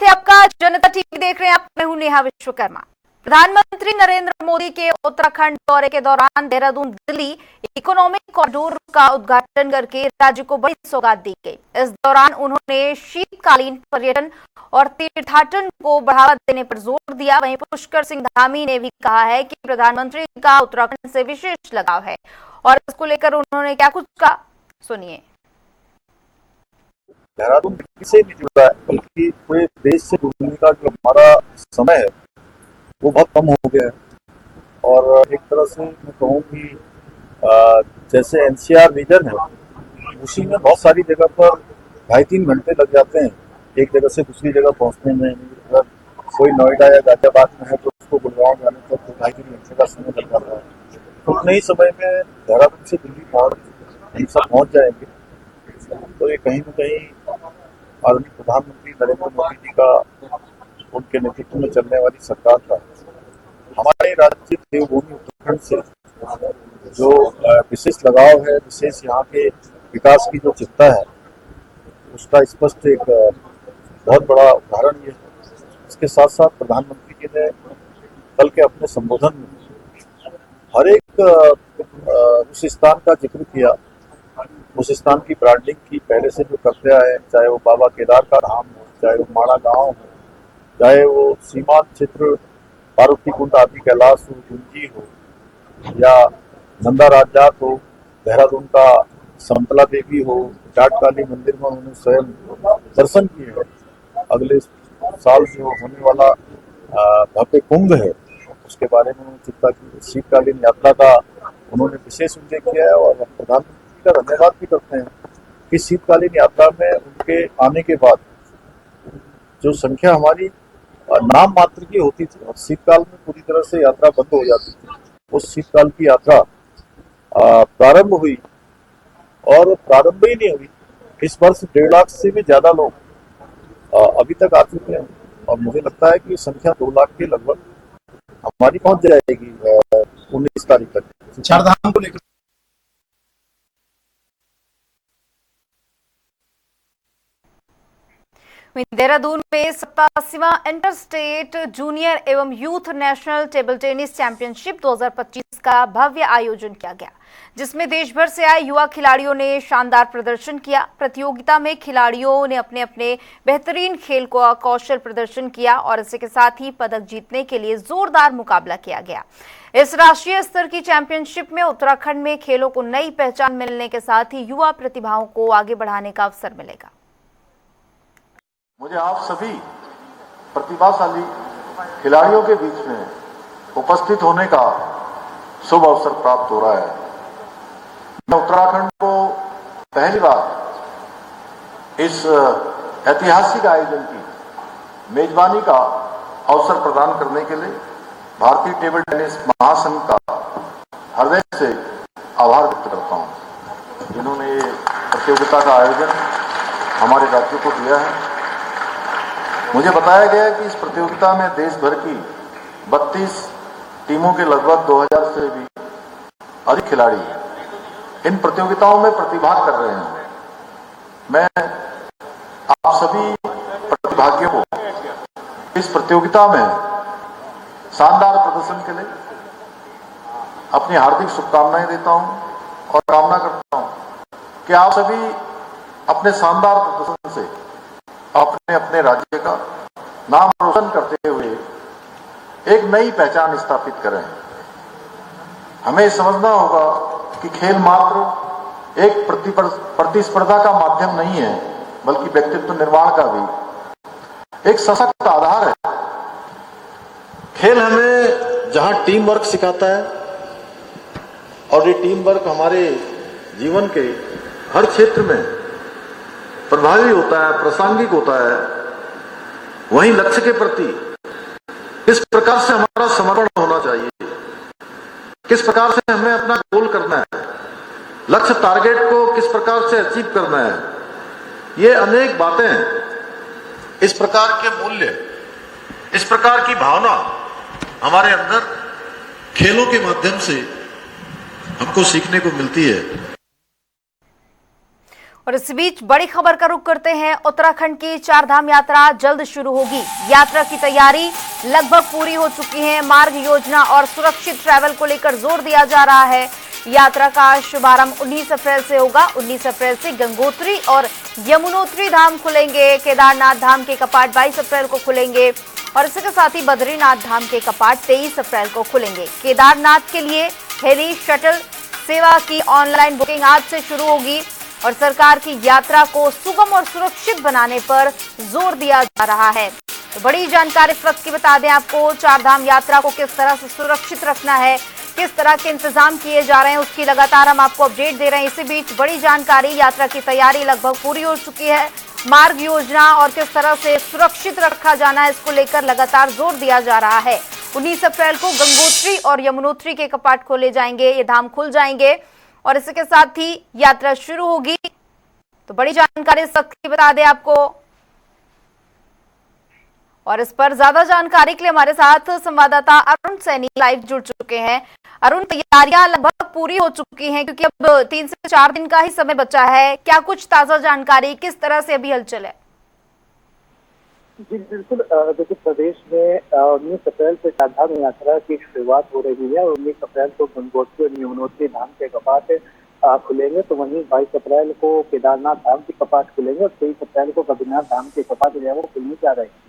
आपका जनता टीवी देख रहे हैं आप। मैं हूं नेहा विश्वकर्मा। प्रधानमंत्री नरेंद्र मोदी के उत्तराखंड दौरे के दौरान देहरादून दिल्ली इकोनॉमिक कॉरिडोर का उद्घाटन करके राज्य को बड़ी सौगात दी गई। इस दौरान उन्होंने शीतकालीन पर्यटन और तीर्थाटन को बढ़ावा देने पर जोर दिया। वहीं पुष्कर सिंह धामी ने भी कहा है कि प्रधानमंत्री का उत्तराखंड से विशेष लगाव है और इसको लेकर उन्होंने क्या कुछ कहा, सुनिए। देहरादून दिल्ली से नहीं जुड़ा है, बल्कि पूरे देश से जुड़ने का जो हमारा समय है वो बहुत कम हो गया है। और एक तरह से मैं कहूँ कि जैसे एनसीआर रीजन है, उसी में बहुत सारी जगह पर 2.5-3 घंटे लग जाते हैं एक जगह से दूसरी जगह पहुंचने में। अगर कोई नोएडा या गाजियाबाद में है तो उसको गुड़गांव जाने तक तो 2.5-3 घंटे का समय लग जाता है। उतने ही समय में देहरादून से दिल्ली हम सब पहुँच जाएंगे। तो ये कहीं न कहीं आदरणीय प्रधानमंत्री नरेंद्र मोदी जी का, उनके नेतृत्व में चलने वाली सरकार का हमारे राज्य देवभूमि उत्तराखंड से जो विशेष लगाव है, विशेष यहाँ के विकास की जो चिंता है, उसका स्पष्ट एक बहुत बड़ा उदाहरण ये है। इसके साथ साथ प्रधानमंत्री जी ने कल के अपने संबोधन में हर एक उस स्थान का जिक्र किया, उस स्थान की ब्रांडिंग की पहले से जो करते आए, चाहे वो बाबा केदार का धाम हो, चाहे वो माड़ा गांव हो, चाहे वो सीमांत क्षेत्र पार्वती कुंड आदि कैलाश हो, गुंजी हो, या नंदा राजात हो, देहरादून का समतला देवी हो, जाटकाली मंदिर में उन्होंने स्वयं दर्शन किए हैं। अगले साल जो होने वाला भव्य कुंभ है उसके बारे में उन्होंने चिंता की। शीतकालीन यात्रा का उन्होंने विशेष उल्लेख किया है और प्रधानमंत्री का धन्यवाद भी करते हैं कि शीतकालीन यात्रा में उनके आने के बाद जो संख्या हमारी नाम मात्र की होती थी और शीतकाल में पूरी तरह से यात्रा बंद हो जाती थी, उस शीतकाल की यात्रा प्रारंभ हुई और प्रारंभ ही नहीं हुई। इस वर्ष 1.5 लाख से भी ज्यादा लोग अभी तक आ चुके हैं और मुझे लगता है कि संख्या 2 लाख के लगभग हमारी पहुंच जाएगी 19 तारीख तक। चारधाम को लेकर देहरादून में 87वां इंटर स्टेट जूनियर एवं youth national table tennis championship 2025 का भव्य आयोजन किया गया, जिसमें देश भर से आए युवा खिलाड़ियों ने शानदार प्रदर्शन किया। प्रतियोगिता में खिलाड़ियों ने अपने अपने बेहतरीन खेल को कौशल प्रदर्शन किया और इसी के साथ ही पदक जीतने के लिए जोरदार मुकाबला किया गया। इस राष्ट्रीय स्तर की चैंपियनशिप में उत्तराखंड में खेलों को नई पहचान मिलने के साथ ही युवा प्रतिभाओं को आगे बढ़ाने का अवसर मिलेगा। मुझे आप सभी प्रतिभाशाली खिलाड़ियों के बीच में उपस्थित होने का शुभ अवसर प्राप्त हो रहा है। मैं उत्तराखंड को पहली बार इस ऐतिहासिक आयोजन की मेजबानी का अवसर प्रदान करने के लिए भारतीय टेबल टेनिस महासंघ का हृदय से आभार व्यक्त करता हूं, जिन्होंने ये प्रतियोगिता का आयोजन हमारे राज्य को दिया है। मुझे बताया गया है कि इस प्रतियोगिता में देश भर की 32 टीमों के लगभग 2000 से भी अधिक खिलाड़ी इन प्रतियोगिताओं में प्रतिभाग कर रहे हैं। मैं आप सभी प्रतिभागियों को इस प्रतियोगिता में शानदार प्रदर्शन के लिए अपनी हार्दिक शुभकामनाएं देता हूं और कामना करता हूं कि आप सभी अपने शानदार प्रदर्शन से अपने अपने राज्य का नाम रोशन करते हुए एक नई पहचान स्थापित करें। हमें समझना होगा कि खेल मात्र एक प्रतिस्पर्धा का माध्यम नहीं है, बल्कि व्यक्तित्व निर्माण का भी एक सशक्त आधार है। खेल हमें जहां टीम वर्क सिखाता है और ये टीम वर्क हमारे जीवन के हर क्षेत्र में प्रभावी होता है, प्रासंगिक होता है, वहीं लक्ष्य के प्रति किस प्रकार से हमारा समर्पण होना चाहिए, किस प्रकार से हमें अपना गोल करना है, लक्ष्य टारगेट को किस प्रकार से अचीव करना है, ये अनेक बातें, इस प्रकार के मूल्य, इस प्रकार की भावना हमारे अंदर खेलों के माध्यम से हमको सीखने को मिलती है। और इस बीच बड़ी खबर का रुख करते हैं। उत्तराखंड की चारधाम यात्रा जल्द शुरू होगी। यात्रा की तैयारी लगभग पूरी हो चुकी है। मार्ग योजना और सुरक्षित ट्रैवल को लेकर जोर दिया जा रहा है। यात्रा का शुभारंभ 19 अप्रैल से होगा। 19 अप्रैल से गंगोत्री और यमुनोत्री धाम खुलेंगे। केदारनाथ धाम के कपाट 22 अप्रैल को खुलेंगे और इसके साथ ही बद्रीनाथ धाम के कपाट 23 अप्रैल को खुलेंगे। केदारनाथ के लिए हेली शटल सेवा की ऑनलाइन बुकिंग आज से शुरू होगी और सरकार की यात्रा को सुगम और सुरक्षित बनाने पर जोर दिया जा रहा है। तो बड़ी जानकारी इस वक्त की बता दें आपको, चारधाम यात्रा को किस तरह से सुरक्षित रखना है, किस तरह के इंतजाम किए जा रहे हैं, उसकी लगातार हम आपको अपडेट दे रहे हैं। इसी बीच बड़ी जानकारी, यात्रा की तैयारी लगभग पूरी हो चुकी है। मार्ग योजना और किस तरह से सुरक्षित रखा जाना है, इसको लेकर लगातार जोर दिया जा रहा है। 19 अप्रैल को गंगोत्री और यमुनोत्री के कपाट खोले जाएंगे, ये धाम खुल जाएंगे और इसके साथ ही यात्रा शुरू होगी। तो बड़ी जानकारी इस वक्त की बता दें आपको और इस पर ज्यादा जानकारी के लिए हमारे साथ संवाददाता अरुण सैनी लाइव जुड़ चुके हैं। अरुण, तैयारियां लगभग पूरी हो चुकी हैं क्योंकि अब 3 से 4 दिन का ही समय बचा है। क्या कुछ ताजा जानकारी, किस तरह से अभी हलचल है? जी बिल्कुल, देखिए प्रदेश में 19 अप्रैल से चारधाम यात्रा की शुरुआत हो रही है और 19 अप्रैल को गंगोत्री और यमुनोत्री धाम के कपाट खुलेंगे। तो वहीं 22 अप्रैल को केदारनाथ धाम के कपाट खुलेंगे और 23 अप्रैल को बद्रीनाथ धाम के कपाट जो है वो खुलने जा रहे हैं।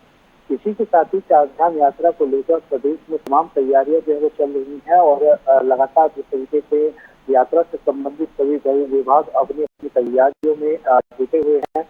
इसी के साथ ही चारधाम यात्रा को लेकर प्रदेश में तमाम तैयारियां जो है वो चल रही हैं और लगातार जिस तरीके से यात्रा से संबंधित सभी विभाग अपनी अपनी तैयारियों में जुटे हुए हैं।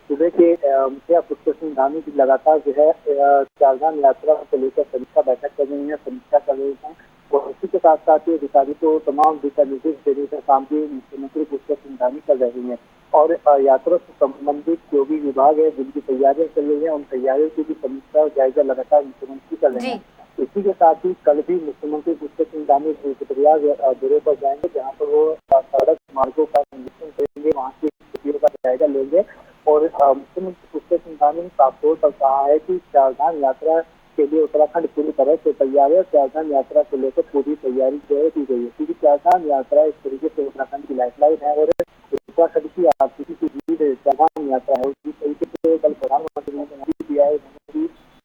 सुबह के मुखिया पुष्कर सिंह धामी की लगातार जो है चारधाम यात्रा को लेकर समीक्षा बैठक कर रही है, समीक्षा कर रहे हैं और इसी के साथ साथ ही अधिकारी को तमाम दिशा निर्देश देने का काम भी मुख्यमंत्री पुष्कर सिंह धामी कर रहे हैं और यात्रा से संबंधित जो भी विभाग है जिनकी तैयारियां चल रही है उन तैयारियों की भी समीक्षा और जायजा लगातार मुख्यमंत्री कर रहे हैं। इसी के साथ ही कल भी मुख्यमंत्री पुष्कर सिंह धामी रुद्रप्रयाग दौरे पर जाएंगे जहाँ पर वो सड़क मार्गों का निरीक्षण करेंगे, वहाँ की स्थितियों का जायजा लेंगे और मुख्यमंत्री पुष्कर सिंह धामी ने साफ तौर पर कहा है कि चारधाम यात्रा के लिए उत्तराखंड पूरी तरह से तैयार है। चारधाम यात्रा को लेकर पूरी तैयारी जो है की गई है क्योंकि चारधाम यात्रा एक तरीके से उत्तराखंड की लाइफलाइन है और उत्तराखंड की आर्थिकी की लीड चारधाम यात्रा है। उसी तरीके से कल प्रधानमंत्री ने दिया है,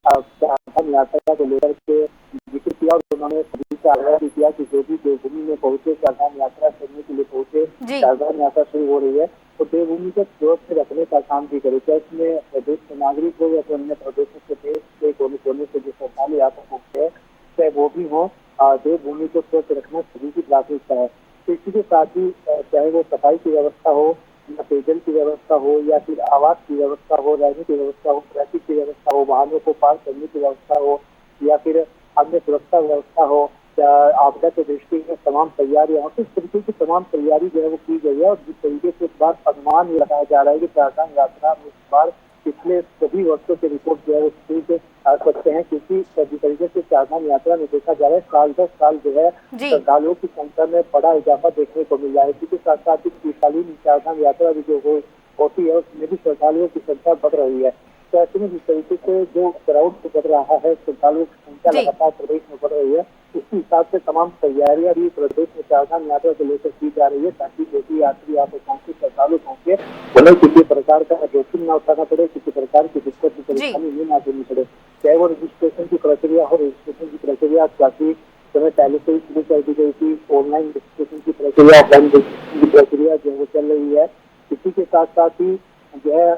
चारधाम यात्रा को लेकर के जिक्र किया और उन्होंने सभी से आग्रह भी किया कि जो भी देवभूमि में पहुंचे, चारधाम यात्रा करने के लिए पहुंचे, चारधाम यात्रा शुरू हो रही है तो देवभूमि को सुरक्षित रखने का काम भी करे। चाहे इसमें प्रदेश के नागरिक हो या अन्य प्रदेशों के देश के कोने कोने से जो श्रद्धालु यात्रा पहुंचे चाहे वो भी हो, देवभूमि को सुरक्षित रखना सभी की प्राथमिकता है। तो इसी के साथ ही चाहे वो सफाई की व्यवस्था हो या पेयजल की व्यवस्था हो या फिर आवास की व्यवस्था हो, रहने की व्यवस्था हो, ट्रैफिक की व्यवस्था हो, वाहनों को पार करने की व्यवस्था हो या फिर अन्य सुरक्षा व्यवस्था हो, आपदा के दृष्टि में तमाम तैयारियां हो, इस तरीके की तमाम तैयारी जो है वो की गई है और जिस तरीके से इस बार अनुमान ये लगाया जा रहा है कि चारधाम यात्रा में इस बार पिछले सभी वर्षों की रिपोर्ट जो है वो से आ सकते हैं क्योंकि जिस तरीके से चारधाम यात्रा में देखा जा रहा है साल 10 साल जो है श्रद्धालुओं की संख्या में बड़ा इजाफा देखने को मिल रहा है। इसी के साथ साथ ही शीतकालीन चारधाम यात्रा भी जो होती है उसमें भी श्रद्धालुओं की संख्या बढ़ रही है। तो ऐसे में जिस तरीके से जो क्राउड बढ़ रहा है, श्रद्धालुओं की संख्या लगातार प्रदेश में बढ़ रही है, उसी हिसाब से तमाम तैयारियां भी प्रदेश में चारधाम यात्रा को लेकर की जा रही है ताकि जो भी यात्री यहाँ पे पहुंचे, श्रद्धालु पहुंचे, उन्हें किसी प्रकार का जोखिम न उठाना पड़े, किसी प्रकार की दिक्कत की परेशानी न देनी पड़े। चाहे वो रजिस्ट्रेशन की प्रक्रिया हो, रजिस्ट्रेशन की प्रक्रिया काफी समय पहले से ही शुरू कर दी गई थी, ऑनलाइन रजिस्ट्रेशन की प्रक्रिया, ऑफलाइन रजिस्ट्रेशन की प्रक्रिया जो वो चल रही है। इसी के साथ साथ ही जो है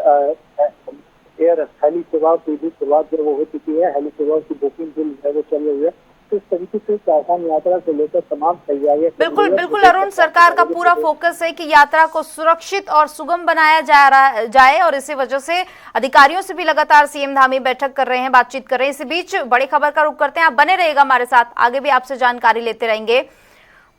एयर हेली सेवा की भी शुरुआत जो वो हो चुकी है, हेली सेवा की बुकिंग बिल है वो चल रही है। इस तरीके से चारधाम यात्रा को लेकर तमाम तैयारियां बिल्कुल अरुण, सरकार का पूरा फोकस है कि यात्रा को सुरक्षित और सुगम बनाया जाए और इसी वजह से अधिकारियों से भी लगातार सीएम धामी बैठक कर रहे हैं, बातचीत कर रहे हैं। इसी बीच बड़ी खबर का रुख करते हैं, आप बने रहिएगा हमारे साथ, आगे भी आपसे जानकारी लेते रहेंगे।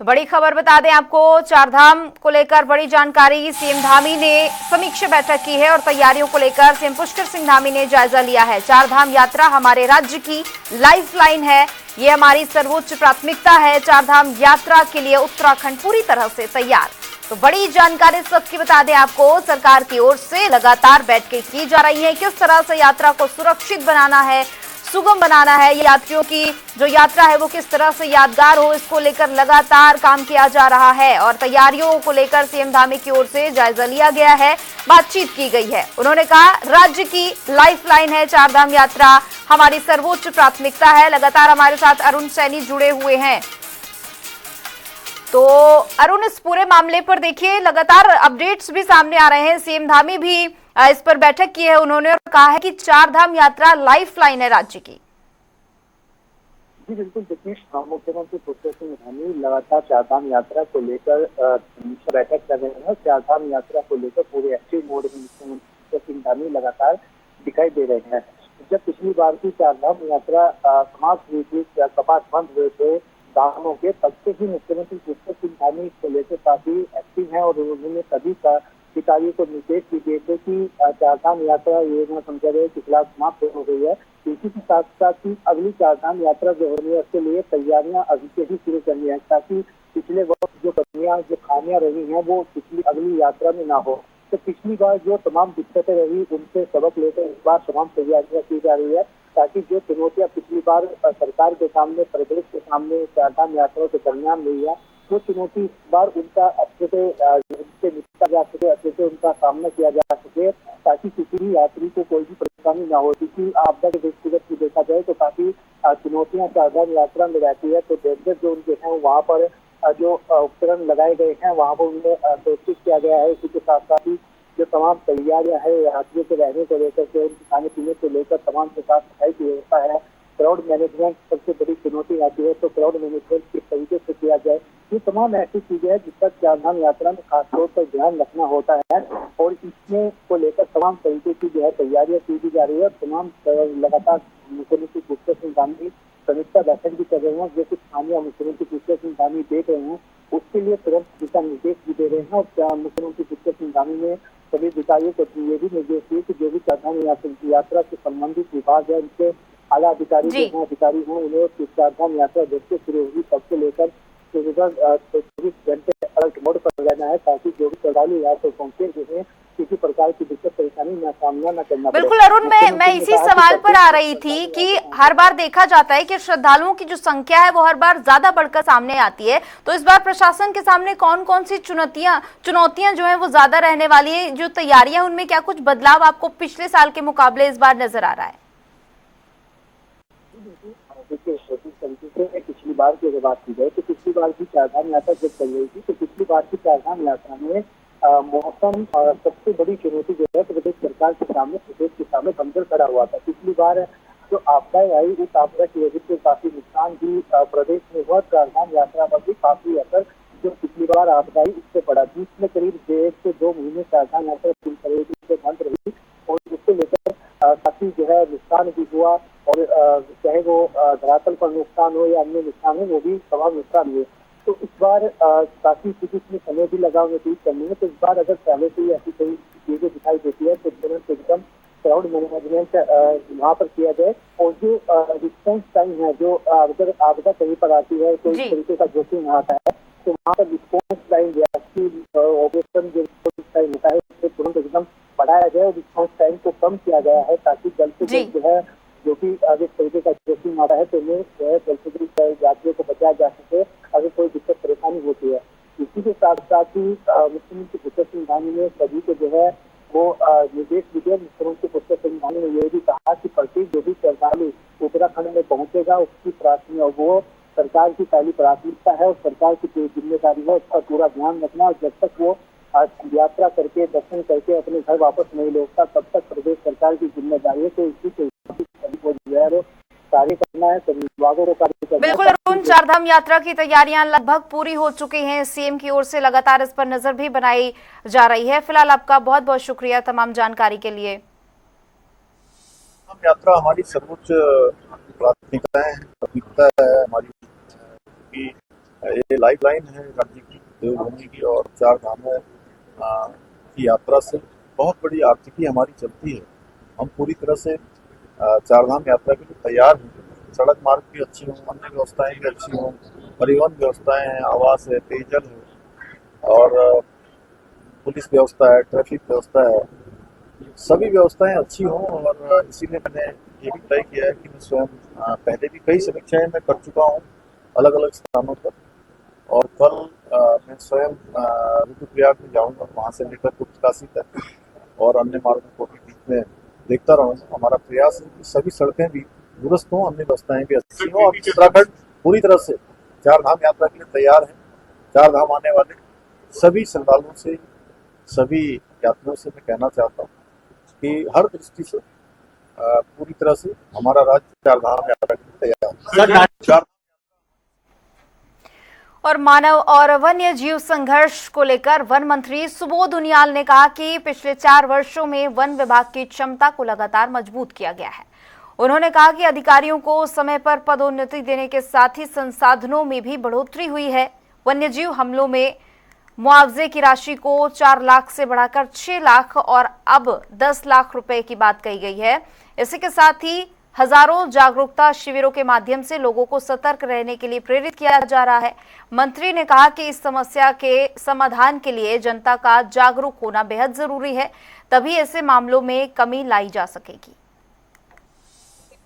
तो बड़ी खबर बता दें आपको, चारधाम को लेकर बड़ी जानकारी, सीएम धामी ने समीक्षा बैठक की है और तैयारियों को लेकर सीएम पुष्कर सिंह धामी ने जायजा लिया है। चारधाम यात्रा हमारे राज्य की लाइफलाइन है, ये हमारी सर्वोच्च प्राथमिकता है। चारधाम यात्रा के लिए उत्तराखंड पूरी तरह से तैयार। तो बड़ी जानकारी इस वक्त की बता दें आपको, सरकार की ओर से लगातार बैठकें की जा रही है, किस तरह से यात्रा को सुरक्षित बनाना है, सुगम बनाना है, यात्रियों की जो यात्रा है वो किस तरह से यादगार हो, इसको लेकर लगातार काम किया जा रहा है और तैयारियों को लेकर सीएम धामी की ओर से जायजा लिया गया है, बातचीत की गई है। उन्होंने कहा राज्य की लाइफलाइन है चारधाम यात्रा, हमारी सर्वोच्च प्राथमिकता है। लगातार हमारे साथ अरुण सैनी जुड़े हुए हैं। तो अरुण, इस पूरे मामले पर देखिए लगातार अपडेट्स भी सामने आ रहे हैं। सीएम धामी भी इस पर बैठक की है उन्होंने और कहा है कि चारधाम यात्रा लाइफलाइन है राज्य की। जी बिल्कुल, देखिए मुख्यमंत्री पुष्कर सिंह धामी लगातार चारधाम यात्रा को लेकर बैठक कर रहे हैं। चारधाम यात्रा को लेकर पूरे एक्टिव मोड में मुख्यमंत्री पुष्कर सिंह धामी लगातार दिखाई दे रहे हैं। जब पिछली बार की चारधाम यात्रा समाप्त हुई थी, कपाट बंद हुए थे दामों के, तब से ही मुख्यमंत्री पुष्कर सिंह धामी को लेकर काफी एक्टिव है और उन्होंने सभी अधिकारियों को निर्देश भी दिए थे कि चारधाम यात्रा योजना समझौते के खिलाफ समाप्त हो गई है। इसी के साथ साथ ही अगली चारधाम यात्रा जो हो रही है उसके लिए तैयारियां अभी से ही शुरू करनी है, ताकि पिछले वक्त जो खामियां रही हैं वो पिछली अगली यात्रा में ना हो। तो पिछली बार जो तमाम दिक्कतें रही उनसे सबक लेकर इस बार तमाम तैयारियां की जा रही है, ताकि जो चुनौतियां पिछली बार सरकार के सामने, प्रदेश के सामने चारधाम यात्रा के दरमियान रही है, वो चुनौती इस बार उनका अच्छे से निपटा जा सके, अच्छे से उनका सामना किया जा सके, ताकि किसी भी यात्री को कोई भी परेशानी ना हो। क्योंकि आपदा के दृष्टिगत भी देखा जाए तो काफी चुनौतियां चारधाम यात्रा में रहती है। तो डेंजर जोन जो है वहाँ पर जो उपकरण लगाए गए हैं वहाँ पर उन्हें सुरक्षित किया गया है। इसी के साथ साथ ही जो तमाम तैयारियां है यात्रियों के रहने को लेकर के, उनके खाने पीने को लेकर तमाम के साथ सफाई की व्यवस्था है। क्राउड मैनेजमेंट सबसे बड़ी चुनौती आती है, तो क्राउड मैनेजमेंट किस तरीके से किया जाए, ये तमाम ऐसी चीजें हैं जिस पर चारधाम यात्रा में खासतौर पर ध्यान रखना होता है और इसमें को लेकर तमाम तरीके की जो है तैयारियां की भी जा रही है। तमाम लगातार मुख्यमंत्री पुष्कर सिंह धामी समीक्षा बैठक भी कर रहे हैं। जो कुछ खामियां मुख्यमंत्री पुष्कर सिंह धामी देख रहे हैं उसके लिए तुरंत दिशा निर्देश भी दे रहे हैं। और मुख्यमंत्री पुष्कर सिंह धामी ने सभी अधिकारियों को ये भी निर्देश दिए कि जो भी चारधाम यात्रा से संबंधित विभाग है उनके आला अधिकारी हैं उन्हें चारधाम यात्रा जब से शुरू होगी तब से लेकर 24 घंटे अलर्ट मोड पर रहना है, ताकि जो भी श्रद्धालु यहाँ पर पहुंचे जिन्हें किसी प्रकार की दिक्कत परेशानी न सामना न करना पड़े। बिल्कुल अरुण, मैं इसी सवाल पर आ रही थी कि हर बार देखा जाता है कि श्रद्धालुओं की जो संख्या है वो हर बार ज्यादा बढ़कर सामने आती है, तो इस बार प्रशासन के सामने कौन कौन सी चुनौतियां जो है वो ज्यादा रहने वाली है, जो तैयारियां उनमें क्या कुछ बदलाव आपको पिछले साल के मुकाबले इस बार नजर आ रहा है? देखिए, तरीके से पिछली बार की अगर बात की जाए तो पिछली बार की चारधाम यात्रा जब चल रही थी तो पिछली बार की चारधाम यात्रा में मौसम सबसे बड़ी चुनौती जो है प्रदेश सरकार के सामने, प्रदेश के सामने बंदर खड़ा हुआ था। पिछली बार जो आपदाएं आई उस आपदा की वजह से काफी नुकसान भी प्रदेश में हुआ। चारधाम यात्रा पर भी काफी असर जो पिछली बार आपदाई उससे पड़ा। बीच में करीब 1.5 से 2 महीने चारधाम यात्रा पूरी तरीके से बंद रही और उसको लेकर काफी जो है नुकसान भी हुआ और चाहे वो धरातल पर नुकसान हो या अन्य नुकसान हो, वो भी तमाम नुकसान हुए। तो इस बार काफी कुछ इसमें समय भी लगा हुआ ठीक करने में। तो इस बार अगर पहले से ही ऐसी कोई चीजें दिखाई देती है तो तुरंत एकदम क्राउड मैनेजमेंट वहाँ पर किया जाए और जो रिस्पॉन्स टाइम है, जो अगर आपदा कहीं पर आती है कोई तरीके का जोखिम आता है तो वहाँ पर रिस्पॉन्स टाइम ऑपरेशन जो टाइम होता है उससे तुरंत एकदम बढ़ाया जाए और रिस्पॉन्स टाइम को कम किया गया है, ताकि जल्द से जल्द जो है जो कि आगे तरीके का जोखिम आता है तो उन्हें जो है जल्द से जल्द यात्रियों को बचाया जा सके अगर कोई दिक्कत परेशानी होती है। इसी के साथ साथ ही मुख्यमंत्री पुष्कर सिंह धामी ने सभी को जो है वो निर्देश भी दिया। मुख्यमंत्री पुष्कर सिंह धामी ने यह भी कहा कि प्रत्येक जो भी श्रद्धालु उत्तराखंड में पहुंचेगा उसकी प्राथमिकता वो सरकार की पहली प्राथमिकता है और सरकार की जिम्मेदारी है उसका पूरा ध्यान रखना। और जब तक वो यात्रा करके दर्शन करके अपने घर वापस नहीं लौटता तब तक प्रदेश सरकार की जिम्मेदारी है। तो इसी के कार्य करना है, सभी विभागों को कार्य करना है। बिल्कुल अरुण, चारधाम यात्रा की तैयारियां लगभग पूरी हो चुकी हैं। सीएम की ओर से लगातार इस पर नजर भी बनाई जा रही है। फिलहाल आपका बहुत बहुत शुक्रिया तमाम जानकारी के लिए। यात्रा हमारी सर्वोच्च प्राथमिकता है हमारी, ये लाइफलाइन है राज्य की, देवभूमि की और चार धामों की यात्रा से बहुत बड़ी आर्थिकी हमारी चलती है। हम पूरी तरह से चारधाम यात्रा के लिए तैयार हैं। सड़क मार्ग भी अच्छी हों, अन्य व्यवस्थाएं भी अच्छी हों, परिवहन व्यवस्थाएं हैं, आवास है, पेयजल है और पुलिस व्यवस्था है, ट्रैफिक व्यवस्था है, सभी व्यवस्थाएं अच्छी हों, और इसीलिए मैंने ये भी तय किया है कि मैं स्वयं पहले भी कई समीक्षाएं मैं कर चुका हूँ अलग अलग स्थानों पर। और कल मैं स्वयं रुद्रप्रयाग में जाऊंगा, वहां से लेकर गुप्तकाशी तक और अन्य मार्गों को भी बीच में देखता रहूंगा। हमारा प्रयास है कि सभी सड़कें भी दुरुस्त हों, अन्य व्यवस्थाएं भी अच्छी हों, और उत्तराखंड पूरी तरह से चार धाम यात्रा के लिए तैयार है। चार धाम आने वाले सभी श्रद्धालुओं से, सभी यात्रियों से मैं कहना चाहता हूँ कि हर दृष्टि से पूरी तरह से हमारा राज्य चार धाम यात्रा के लिए तैयार है। और मानव और वन्य जीव संघर्ष को लेकर वन मंत्री सुबोध उनियाल ने कहा कि पिछले 4 वर्षों में वन विभाग की क्षमता को लगातार मजबूत किया गया है। उन्होंने कहा कि अधिकारियों को समय पर पदोन्नति देने के साथ ही संसाधनों में भी बढ़ोतरी हुई है। वन्यजीव हमलों में मुआवजे की राशि को 4 लाख से बढ़ाकर 6 लाख और अब 10 लाख रुपए की बात कही गई है। इसी के साथ ही हजारों जागरूकता शिविरों के माध्यम से लोगों को सतर्क रहने के लिए प्रेरित किया जा रहा है। मंत्री ने कहा कि इस समस्या के समाधान के लिए जनता का जागरूक होना बेहद जरूरी है, तभी ऐसे मामलों में कमी लाई जा सकेगी।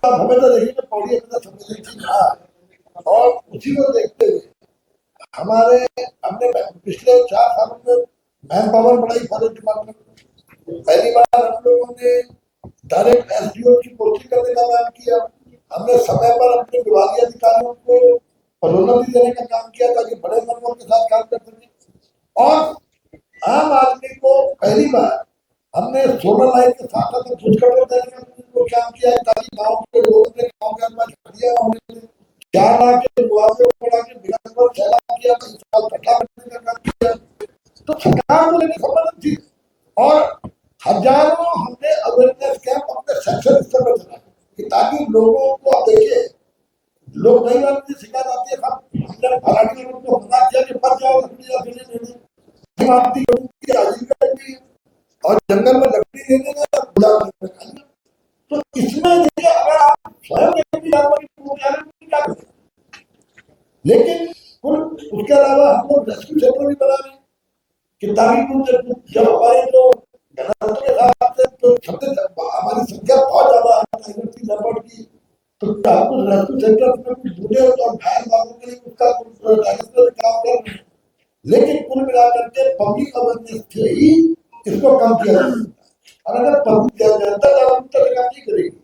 हमें तो देखिए पौड़ी अपना संवेदनशील था, और उसी को देखते हुए हमने पिछले 4 सालों में मैन पावर बढ़ाई फॉरेस्ट डिपार्टमेंट। पहली बार हम लोगों ने डायरेक्ट एसडीओ की पोस्टिंग करने का काम किया। हमने समय पर अपने विभागीय अधिकारियों को पदोन्नति देने का काम किया ताकि बड़े मनोबल के साथ काम कर सके। और आम आदमी को पहली बार हमने सोलर लाइट के साथ साथ घुस कटर देने का काम किया है ताकि गाँव के लोगों ने गाँव के अंदर खड़िया होने 4 लाख के मुआवजे को बढ़ा के बिना पर 6 लाख किया, पट्टा करने का काम किया। तो सरकार को लेकर संबंध थी, और हजारों हमने अवेयरनेस कैंप अपने सेक्शन स्तर पर चलाए कि ताकि लोगों को आप देखिए, लोग कई बार मुझे शिकायत आती है, हमने फलानी लोगों को मना किया कि मत जाओ लकड़ी आजीविका भी, और जंगल में लकड़ी लेने का। तो इसमें देखिए अगर आप स्वयं क्या करें, लेकिन उसके अलावा हम लोग रेस्क्यू सेंटर भी बना रहे हैं कि ताकि जब हमारे जो के साथ तो हमारी संख्या बहुत ज्यादा है लेपर्ड की, तो रेस्क्यू सेंटर में कुछ बूढ़े और घायल लोगों के लिए उसका काम कर रहे हैं। लेकिन कुल मिलाकर के पब्लिक अवेयरनेस से ही इसको कम किया जा सकता है। और अगर पब्लिक जनता जागरूकता से काम नहीं करेगी,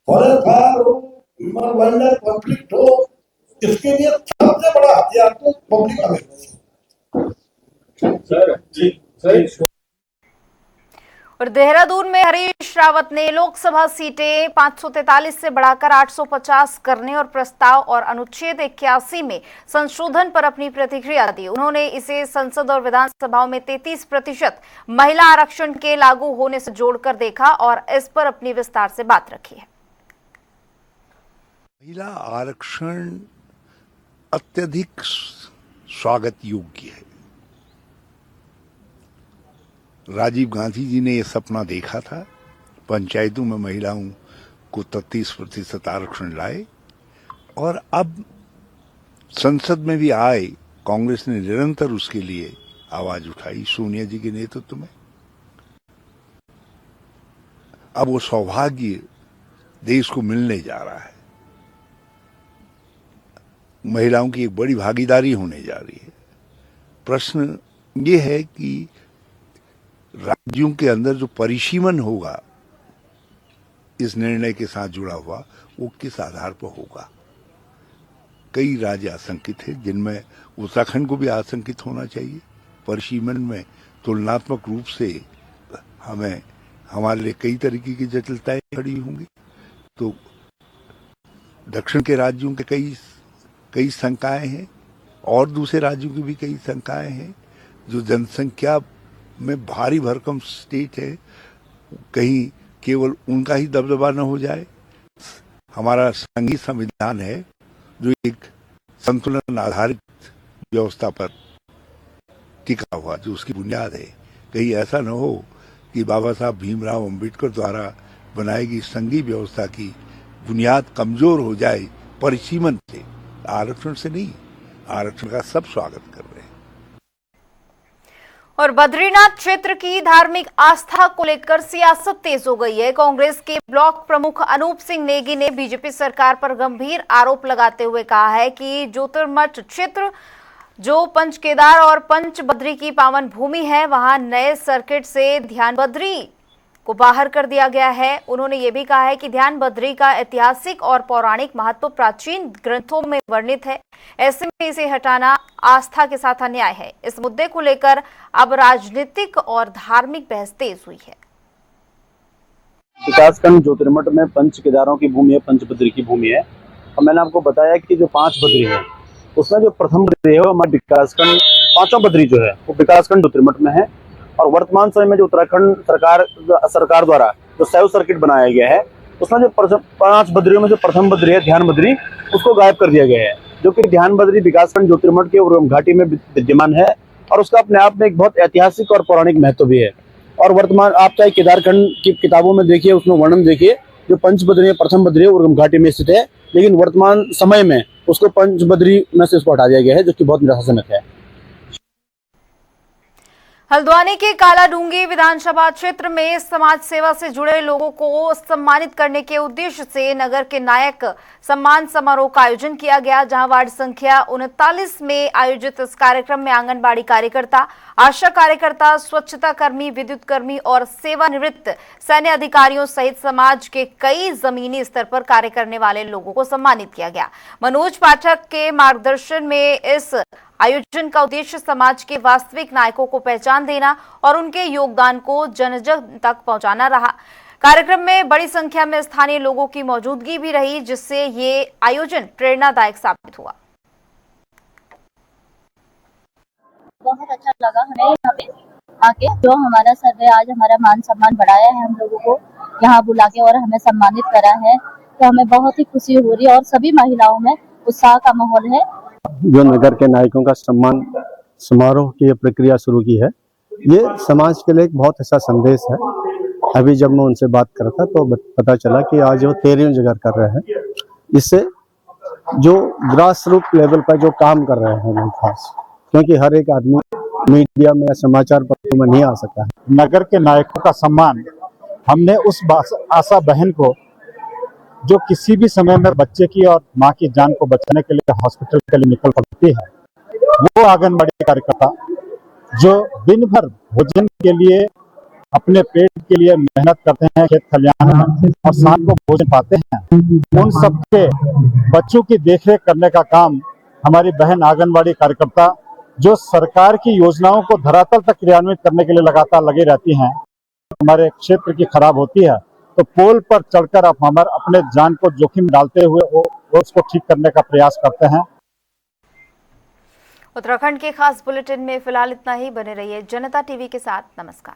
फॉरेस्ट फायर हो, ह्यूमन वाइल्ड लाइफ कॉन्फ्लिक्ट हो, इसके लिए सबसे बड़ा हथियार तो पब्लिक अवेयरनेस है। और देहरादून में हरीश रावत ने लोकसभा सीटें 543 से बढ़ाकर 850 करने और प्रस्ताव और अनुच्छेद 81 में संशोधन पर अपनी प्रतिक्रिया दी। उन्होंने इसे संसद और विधानसभाओं में 33% महिला आरक्षण के लागू होने से जोड़कर देखा और इस पर अपनी विस्तार से बात रखी है। महिला आरक्षण अत्यधिक स्वागत योग्य है। राजीव गांधी जी ने यह सपना देखा था, पंचायतों में महिलाओं को 33% आरक्षण लाए, और अब संसद में भी आए। कांग्रेस ने निरंतर उसके लिए आवाज उठाई सोनिया जी के नेतृत्व में। अब वो सौभाग्य देश को मिलने जा रहा है। महिलाओं की एक बड़ी भागीदारी होने जा रही है। प्रश्न ये है कि राज्यों के अंदर जो परिसीमन होगा इस निर्णय के साथ जुड़ा हुआ, वो किस आधार पर होगा। कई राज्य आशंकित हैं, जिनमें उत्तराखंड को भी आशंकित होना चाहिए। परिसीमन में तुलनात्मक रूप से हमारे लिए कई तरीके की जटिलताएं खड़ी होंगी। तो दक्षिण के राज्यों के कई शंकाएं हैं, और दूसरे राज्यों की भी कई शंकाएं हैं। जो जनसंख्या में भारी भरकम स्टेट है, कहीं केवल उनका ही दबदबा न हो जाए। हमारा संघीय संविधान है जो एक संतुलन आधारित व्यवस्था पर टिका हुआ, जो उसकी बुनियाद है। कहीं ऐसा न हो कि बाबा साहब भीमराव अंबेडकर द्वारा बनाई गई संघीय व्यवस्था की बुनियाद कमजोर हो जाए परिसीमन से, आरक्षण से नहीं। आरक्षण का सब स्वागत कर रहे हैं। और बद्रीनाथ क्षेत्र की धार्मिक आस्था को लेकर सियासत तेज हो गई है। कांग्रेस के ब्लॉक प्रमुख अनूप सिंह नेगी ने बीजेपी सरकार पर गंभीर आरोप लगाते हुए कहा है कि ज्योतिर्मठ क्षेत्र जो पंच केदार और पंच बद्री की पावन भूमि है, वहां नए सर्किट से ध्यान बद्री को बाहर कर दिया गया है। उन्होंने ये भी कहा है कि ध्यान बद्री का ऐतिहासिक और पौराणिक महत्व प्राचीन ग्रंथों में वर्णित है, ऐसे में इसे हटाना आस्था के साथ अन्याय है। इस मुद्दे को लेकर अब राजनीतिक और धार्मिक बहस तेज हुई है। विकासखंड ज्योतिर्मठ में पंच केदारों की भूमि है, पंच बद्री की भूमि है। और मैंने आपको बताया कि जो पांच बद्री है उसमें जो प्रथम बद्री है वो हमारे विकासखंड, पांचों बद्री जो है वो विकासखंड ज्योतिर्मठ में है। और वर्तमान समय में जो उत्तराखंड सरकार द्वारा जो सैव सर्किट बनाया गया है उसमें जो पांच बद्रियों में जो प्रथम बद्री है ध्यान बद्री, उसको गायब कर दिया गया है, जो कि ध्यान बद्री विकासखंड ज्योतिर्मठ के उर्गम घाटी में विद्यमान है और उसका अपने आप में एक बहुत ऐतिहासिक और पौराणिक महत्व भी है। और वर्तमान आप चाहे केदारखंड की किताबों में देखिए, उसमें वर्णन देखिए, जो पंच बद्री प्रथम बद्री उर्गम घाटी में स्थित है, लेकिन वर्तमान समय में उसको पंच बद्री में से उसको हटा दिया गया है, जो कि बहुत निराशाजनक है। हल्द्वानी के कालाडूंगी विधानसभा क्षेत्र में समाज सेवा से जुड़े लोगों को सम्मानित करने के उद्देश्य से नगर के नायक सम्मान समारोह का आयोजन किया गया, जहां वार्ड संख्या 39 में आयोजित इस कार्यक्रम में आंगनबाड़ी कार्यकर्ता, आशा कार्यकर्ता, स्वच्छता कर्मी, विद्युत कर्मी और सेवानिवृत्त सैन्य अधिकारियों सहित समाज के कई जमीनी स्तर पर कार्य करने वाले लोगों को सम्मानित किया गया। मनोज पाठक के मार्गदर्शन में इस आयोजन का उद्देश्य समाज के वास्तविक नायकों को पहचान देना और उनके योगदान को जन जन तक पहुंचाना रहा। कार्यक्रम में बड़ी संख्या में स्थानीय लोगों की मौजूदगी भी रही, जिससे ये आयोजन प्रेरणादायक साबित हुआ। बहुत अच्छा लगा हमें यहाँ पे आके, जो हमारा सर्वे आज हमारा मान सम्मान बढ़ाया है, हम लोगों को यहाँ बुला के और हमें सम्मानित करा है, तो हमें बहुत ही खुशी हो रही है और सभी महिलाओं में उत्साह का माहौल है। जो नगर के नायकों का सम्मान समारोह की प्रक्रिया शुरू की है, ये समाज के लिए एक बहुत अच्छा संदेश है। अभी जब मैं उनसे बात करता तो पता चला कि आज वो 13वीं जगह कर रहे हैं। इससे जो ग्रास रूट लेवल पर जो काम कर रहे हैं वो खास, क्योंकि हर एक आदमी मीडिया में समाचार पत्रों में नहीं आ सका है। नगर के नायकों का सम्मान हमने उस आशा बहन को, जो किसी भी समय में बच्चे की और माँ की जान को बचाने के लिए हॉस्पिटल के लिए निकल पड़ती है, वो आंगनबाड़ी कार्यकर्ता जो दिन भर भोजन के लिए अपने पेट के लिए मेहनत करते हैं खेत खलिहान में और शाम को भोजन पाते हैं, उन सबके बच्चों की देखरेख करने का काम हमारी बहन आंगनबाड़ी कार्यकर्ता, जो सरकार की योजनाओं को धरातल तक क्रियान्वित करने के लिए लगातार लगी रहती हैं। हमारे क्षेत्र की खराब होती है तो पोल पर चढ़कर आप हमारे अपने जान को जोखिम डालते हुए वो उसको ठीक करने का प्रयास करते हैं। उत्तराखंड के खास बुलेटिन में फिलहाल इतना ही। बने रहिए जनता टीवी के साथ। नमस्कार।